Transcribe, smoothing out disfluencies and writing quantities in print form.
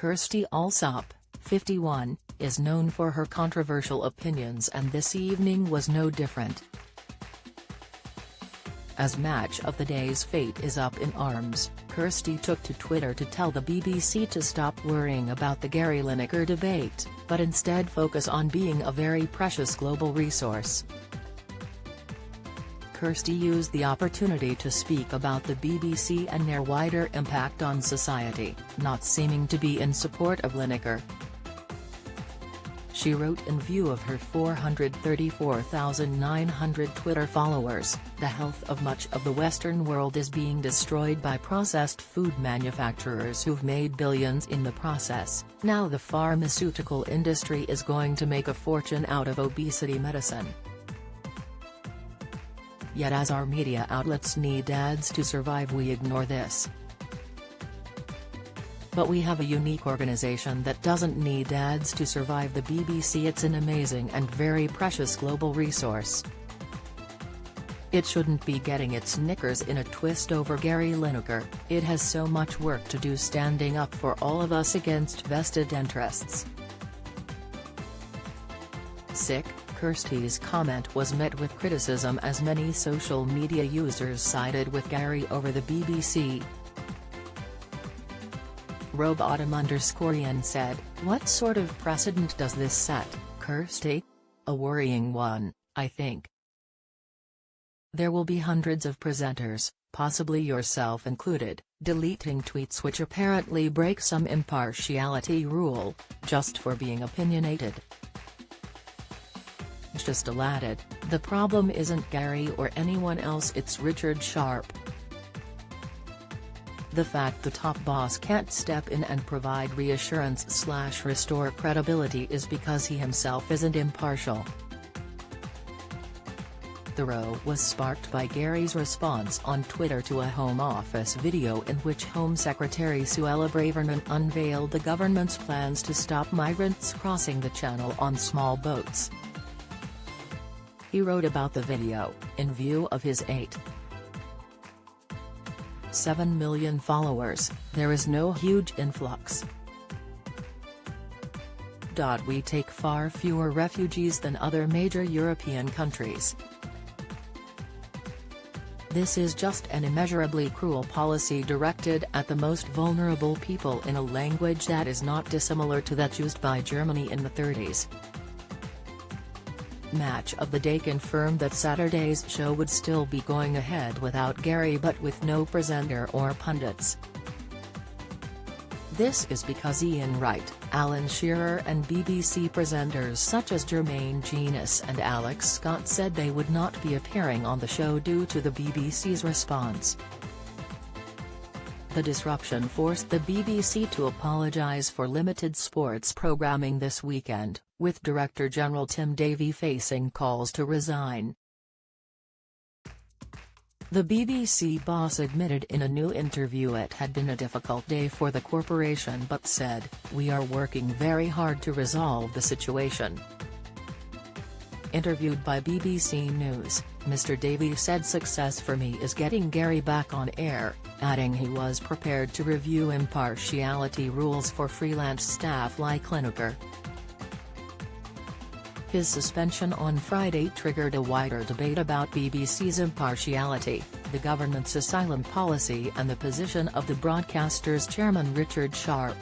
Kirstie Allsopp, 51, is known for her controversial opinions, and this evening was no different. As Match of the Day's fate is up in arms, Kirstie took to Twitter to tell the BBC to stop worrying about the Gary Lineker debate, but instead focus on being a very precious global resource. Kirstie used the opportunity to speak about the BBC and their wider impact on society, not seeming to be in support of Lineker. She wrote, in view of her 434,900 Twitter followers, the health of much of the Western world is being destroyed by processed food manufacturers who've made billions in the process. Now the pharmaceutical industry is going to make a fortune out of obesity medicine. Yet as our media outlets need ads to survive, we ignore this. But we have a unique organization that doesn't need ads to survive, the BBC. It's an amazing and very precious global resource. It shouldn't be getting its knickers in a twist over Gary Lineker. It has so much work to do standing up for all of us against vested interests. Sick. Kirstie's comment was met with criticism as many social media users sided with Gary over the BBC. Robottom_Ian said, "What sort of precedent does this set, Kirstie? A worrying one, I think. There will be hundreds of presenters, possibly yourself included, deleting tweets which apparently break some impartiality rule, just for being opinionated." Just added, "The problem isn't Gary or anyone else, it's Richard Sharp. The fact the top boss can't step in and provide reassurance/restore credibility is because he himself isn't impartial." The row was sparked by Gary's response on Twitter to a Home Office video in which Home Secretary Suella Braverman unveiled the government's plans to stop migrants crossing the channel on small boats. He wrote about the video, in view of his 8.7 million followers, there is no huge influx. We take far fewer refugees than other major European countries. This is just an immeasurably cruel policy directed at the most vulnerable people in a language that is not dissimilar to that used by Germany in the 30s. Match of the Day confirmed that Saturday's show would still be going ahead without Gary, but with no presenter or pundits. This is because Ian Wright, Alan Shearer and BBC presenters such as Jermaine Jenas and Alex Scott said they would not be appearing on the show due to the BBC's response. The disruption forced the BBC to apologise for limited sports programming this weekend, with Director General Tim Davie facing calls to resign. The BBC boss admitted in a new interview it had been a difficult day for the corporation but said, "We are working very hard to resolve the situation." Interviewed by BBC News, Mr Davie said, "Success for me is getting Gary back on air," adding he was prepared to review impartiality rules for freelance staff like Lineker. His suspension on Friday triggered a wider debate about BBC's impartiality, the government's asylum policy and the position of the broadcaster's chairman Richard Sharp.